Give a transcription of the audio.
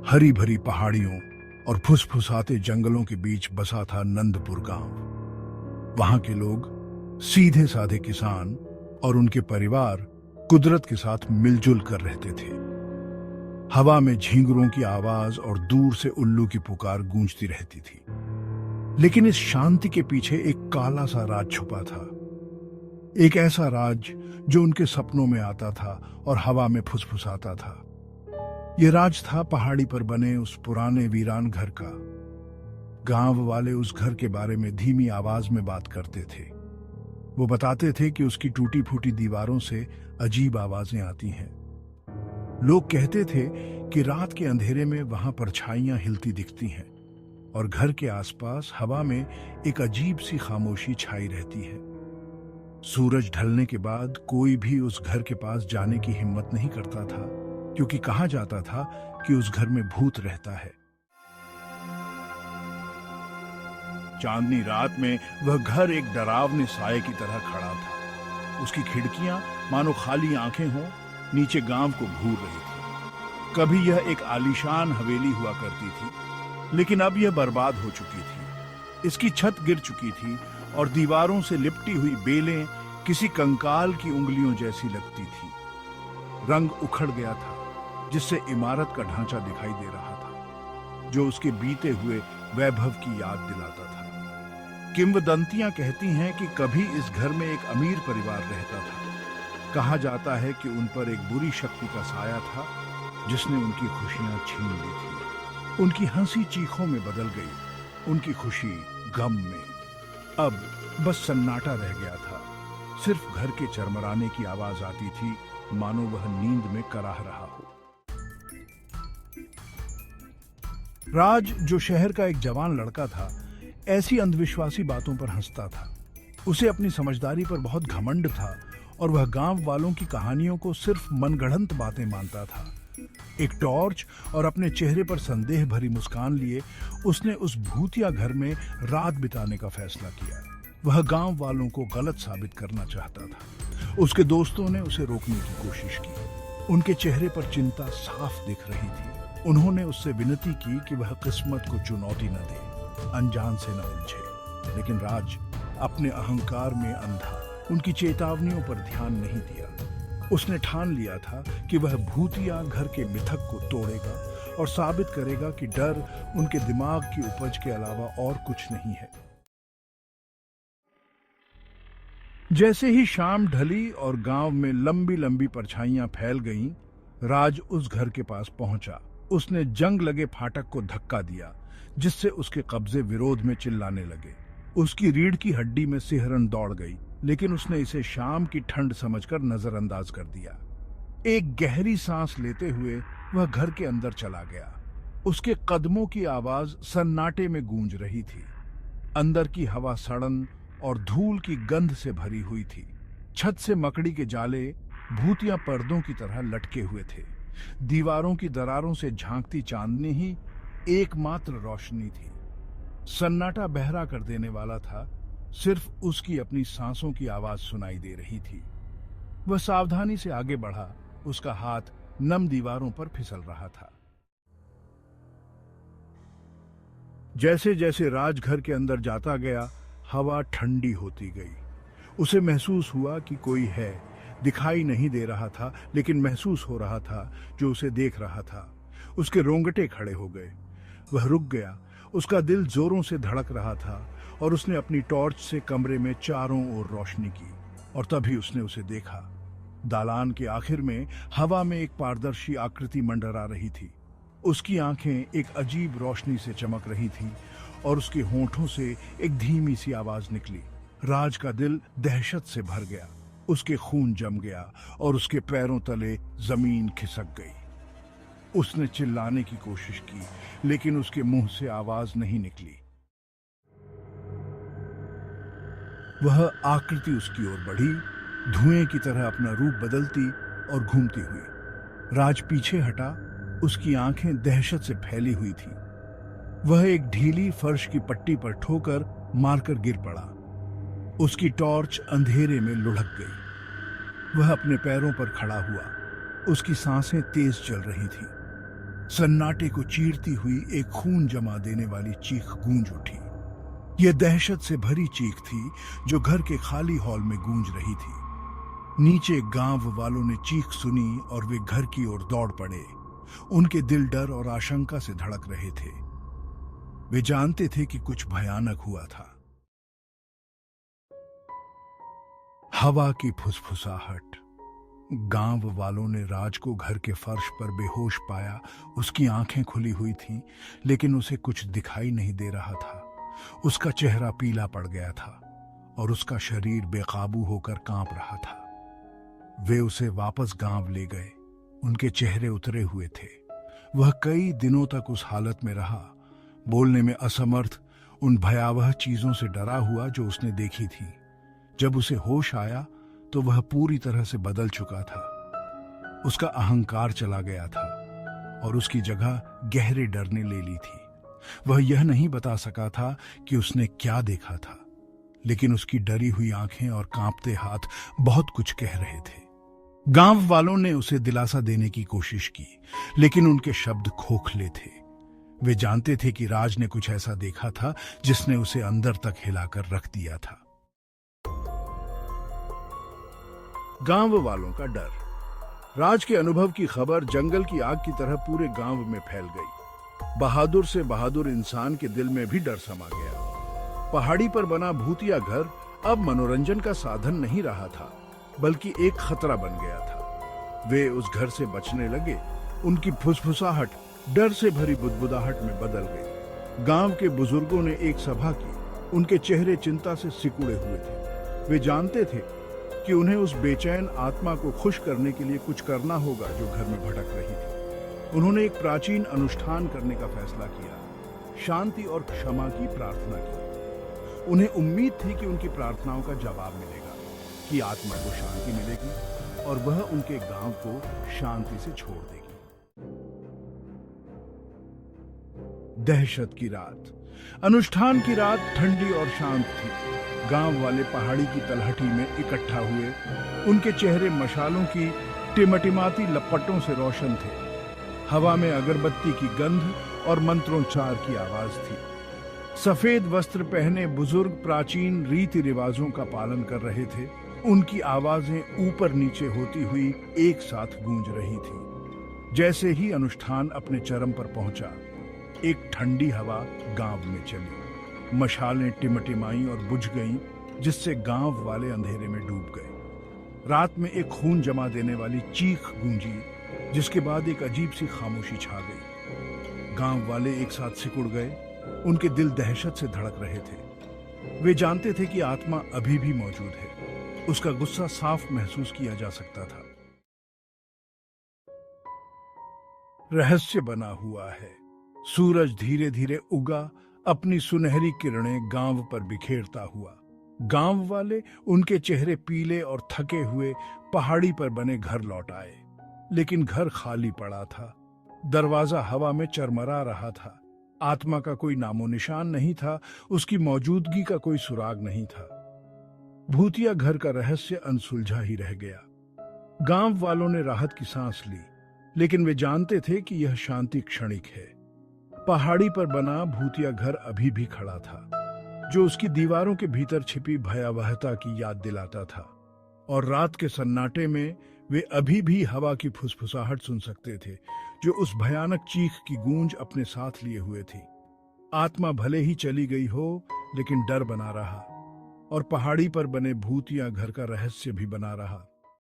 हरी भरी पहाड़ियों और फुसफुसाते जंगलों के बीच बसा था नंदपुर गांव। वहां के लोग सीधे साधे किसान और उनके परिवार कुदरत के साथ मिलजुल कर रहते थे। हवा में झींगुरों की आवाज और दूर से उल्लू की पुकार गूंजती रहती थी। लेकिन इस शांति के पीछे एक काला सा राज छुपा था। एक ऐसा राज जो उनके सपनों में आता था और हवा में फुसफुसाता था। यह राज था पहाड़ी पर बने उस पुराने वीरान घर का। गांव वाले उस घर के बारे में धीमी आवाज में बात करते थे। वो बताते थे कि उसकी टूटी फूटी दीवारों से अजीब आवाजें आती हैं। लोग कहते थे कि रात के अंधेरे में वहां परछाइयां हिलती दिखती हैं और घर के आसपास हवा में एक अजीब सी खामोशी छाई रहती है। सूरज ढलने के बाद कोई भी उस घर के पास जाने की हिम्मत नहीं करता था, क्योंकि कहा जाता था कि उस घर में भूत रहता है। चांदनी रात में वह घर एक डरावने साये की तरह खड़ा था। उसकी खिड़कियां मानो खाली आंखें हों, नीचे गांव को घूर रही थी। कभी यह एक आलीशान हवेली हुआ करती थी, लेकिन अब यह बर्बाद हो चुकी थी। इसकी छत गिर चुकी थी और दीवारों से लिपटी हुई बेलें किसी कंकाल की उंगलियों जैसी लगती थी। रंग उखड़ गया था, जिससे इमारत का ढांचा दिखाई दे रहा था, जो उसके बीते हुए वैभव की याद दिलाता था। किंवदंतियां कहती हैं कि कभी इस घर में एक अमीर परिवार रहता था। कहा जाता है कि उन पर एक बुरी शक्ति का साया था, जिसने उनकी खुशियां छीन ली थी। उनकी हंसी चीखों में बदल गई, उनकी खुशी गम में। अब बस सन्नाटा रह गया था। सिर्फ घर के चरमराने की आवाज आती थी, मानो वह नींद में कराह रहा हो। राज, जो शहर का एक जवान लड़का था, ऐसी अंधविश्वासी बातों पर हंसता था। उसे अपनी समझदारी पर बहुत घमंड था और वह गांव वालों की कहानियों को सिर्फ मनगढ़ंत बातें मानता था। एक टॉर्च और अपने चेहरे पर संदेह भरी मुस्कान लिए उसने उस भूतिया घर में रात बिताने का फैसला किया। वह गांव वालों को गलत साबित करना चाहता था। उसके दोस्तों ने उसे रोकने की कोशिश की। उनके चेहरे पर चिंता साफ दिख रही थी। उन्होंने उससे विनती की कि वह किस्मत को चुनौती न दे, अनजान से न उलझे। लेकिन राज अपने अहंकार में अंधा उनकी चेतावनियों पर ध्यान नहीं दिया। उसने ठान लिया था कि वह भूतिया घर के मिथक को तोड़ेगा और साबित करेगा कि डर उनके दिमाग की उपज के अलावा और कुछ नहीं है। जैसे ही शाम ढली और गांव में लंबी लंबी परछाइयां फैल गईं, राज उस घर के पास पहुंचा। उसने जंग लगे फाटक को धक्का दिया, जिससे उसके कब्जे विरोध में चिल्लाने लगे। उसकी रीढ़ की हड्डी में सिहरन दौड़ गई, लेकिन उसने इसे शाम की ठंड समझकर नजरअंदाज कर दिया। एक गहरी सांस लेते हुए वह घर के अंदर चला गया। उसके कदमों की आवाज सन्नाटे में गूंज रही थी। अंदर की हवा सड़न और धूल की गंध से भरी हुई थी। छत से मकड़ी के जाले भूतिया पर्दों की तरह लटके हुए थे। दीवारों की दरारों से झांकती चांदनी ही एकमात्र रोशनी थी। सन्नाटा बहरा कर देने वाला था। सिर्फ उसकी अपनी सांसों की आवाज सुनाई दे रही थी। वह सावधानी से आगे बढ़ा। उसका हाथ नम दीवारों पर फिसल रहा था। जैसे जैसे राजघर के अंदर जाता गया, हवा ठंडी होती गई। उसे महसूस हुआ कि कोई है। दिखाई नहीं दे रहा था, लेकिन महसूस हो रहा था जो उसे देख रहा था। उसके रोंगटे खड़े हो गए। वह रुक गया। उसका दिल जोरों से धड़क रहा था और उसने अपनी टॉर्च से कमरे में चारों ओर रोशनी की। और तभी उसने उसे देखा। दालान के आखिर में हवा में एक पारदर्शी आकृति मंडरा रही थी। उसकी आंखें एक अजीब रोशनी से चमक रही थी और उसके होंठों से एक धीमी सी आवाज निकली। राज का दिल दहशत से भर गया। उसके खून जम गया और उसके पैरों तले जमीन खिसक गई। उसने चिल्लाने की कोशिश की, लेकिन उसके मुंह से आवाज नहीं निकली। वह आकृति उसकी ओर बढ़ी, धुएं की तरह अपना रूप बदलती और घूमती हुई। राज पीछे हटा। उसकी आंखें दहशत से फैली हुई थी। वह एक ढीली फर्श की पट्टी पर ठोकर मारकर गिर पड़ा। उसकी टॉर्च अंधेरे में लुढ़क गई। वह अपने पैरों पर खड़ा हुआ। उसकी सांसें तेज चल रही थी। सन्नाटे को चीरती हुई एक खून जमा देने वाली चीख गूंज उठी। यह दहशत से भरी चीख थी जो घर के खाली हॉल में गूंज रही थी। नीचे गांव वालों ने चीख सुनी और वे घर की ओर दौड़ पड़े। उनके दिल डर और आशंका से धड़क रहे थे। वे जानते थे कि कुछ भयानक हुआ था। हवा की फुसफुसाहट। गांव वालों ने राज को घर के फर्श पर बेहोश पाया। उसकी आंखें खुली हुई थीं, लेकिन उसे कुछ दिखाई नहीं दे रहा था। उसका चेहरा पीला पड़ गया था और उसका शरीर बेकाबू होकर कांप रहा था। वे उसे वापस गांव ले गए। उनके चेहरे उतरे हुए थे। वह कई दिनों तक उस हालत में रहा, बोलने में असमर्थ, उन भयावह चीजों से डरा हुआ जो उसने देखी थी। जब उसे होश आया तो वह पूरी तरह से बदल चुका था। उसका अहंकार चला गया था और उसकी जगह गहरे डर ने ले ली थी। वह यह नहीं बता सका था कि उसने क्या देखा था, लेकिन उसकी डरी हुई आंखें और कांपते हाथ बहुत कुछ कह रहे थे। गांव वालों ने उसे दिलासा देने की कोशिश की, लेकिन उनके शब्द खोखले थे। वे जानते थे कि राज ने कुछ ऐसा देखा था जिसने उसे अंदर तक हिलाकर रख दिया था। गांव वालों का डर। राज के अनुभव की खबर जंगल की आग की तरह पूरे गांव में फैल गई। बहादुर से बहादुर इंसान के दिल में भी डर समा गया। पहाड़ी पर बना भूतिया घर अब मनोरंजन का साधन नहीं रहा था, बल्कि एक खतरा बन गया था। वे उस घर से बचने लगे। उनकी फुसफुसाहट डर से भरी बुदबुदाहट में बदल गई। गांव के बुजुर्गों ने एक सभा की। उनके चेहरे चिंता से सिकुड़े हुए थे। वे जानते थे कि उन्हें उस बेचैन आत्मा को खुश करने के लिए कुछ करना होगा जो घर में भटक रही थी। उन्होंने एक प्राचीन अनुष्ठान करने का फैसला किया, शांति और क्षमा की प्रार्थना की। उन्हें उम्मीद थी कि उनकी प्रार्थनाओं का जवाब मिलेगा, कि आत्मा को शांति मिलेगी और वह उनके गांव को शांति से छोड़ देगी। दहशत की रात। अनुष्ठान की रात ठंडी और शांत थी। गांव वाले पहाड़ी की तलहटी में इकट्ठा हुए। उनके चेहरे मशालों की टिमटिमाती लपटों से रोशन थे। हवा में अगरबत्ती की गंध और मंत्रोच्चार की आवाज थी। सफेद वस्त्र पहने बुजुर्ग प्राचीन रीति रिवाजों का पालन कर रहे थे। उनकी आवाजें ऊपर नीचे होती हुई एक साथ गूंज रही थी। जैसे ही अनुष्ठान अपने चरम पर पहुंचा, एक ठंडी हवा गांव में चली। मशालें टिमटिमाई और बुझ गईं, जिससे गांव वाले अंधेरे में डूब गए। रात में एक खून जमा देने वाली चीख गूंजी, जिसके बाद एक अजीब सी खामोशी छा गई। गांव वाले एक साथ सिकुड़ गए। उनके दिल दहशत से धड़क रहे थे। वे जानते थे कि आत्मा अभी भी मौजूद है। उसका गुस्सा साफ महसूस किया जा सकता था। रहस्य बना हुआ है। सूरज धीरे धीरे उगा, अपनी सुनहरी किरणें गांव पर बिखेरता हुआ। गांव वाले, उनके चेहरे पीले और थके हुए, पहाड़ी पर बने घर लौट आए। लेकिन घर खाली पड़ा था। दरवाजा हवा में चरमरा रहा था। आत्मा का कोई नामो निशान नहीं था। उसकी मौजूदगी का कोई सुराग नहीं था। भूतिया घर का रहस्य अनसुलझा ही रह गया। गांव वालों ने राहत की सांस ली, लेकिन वे जानते थे कि यह शांति क्षणिक है। पहाड़ी पर बना भूतिया घर अभी भी खड़ा था, जो उसकी दीवारों के भीतर छिपी भयावहता की याद दिलाता था। और रात के सन्नाटे में वे अभी भी हवा की फुसफुसाहट सुन सकते थे, जो उस भयानक चीख की गूंज अपने साथ लिए हुए थी। आत्मा भले ही चली गई हो, लेकिन डर बना रहा, और पहाड़ी पर बने भूतिया घर का रहस्य भी बना रहा।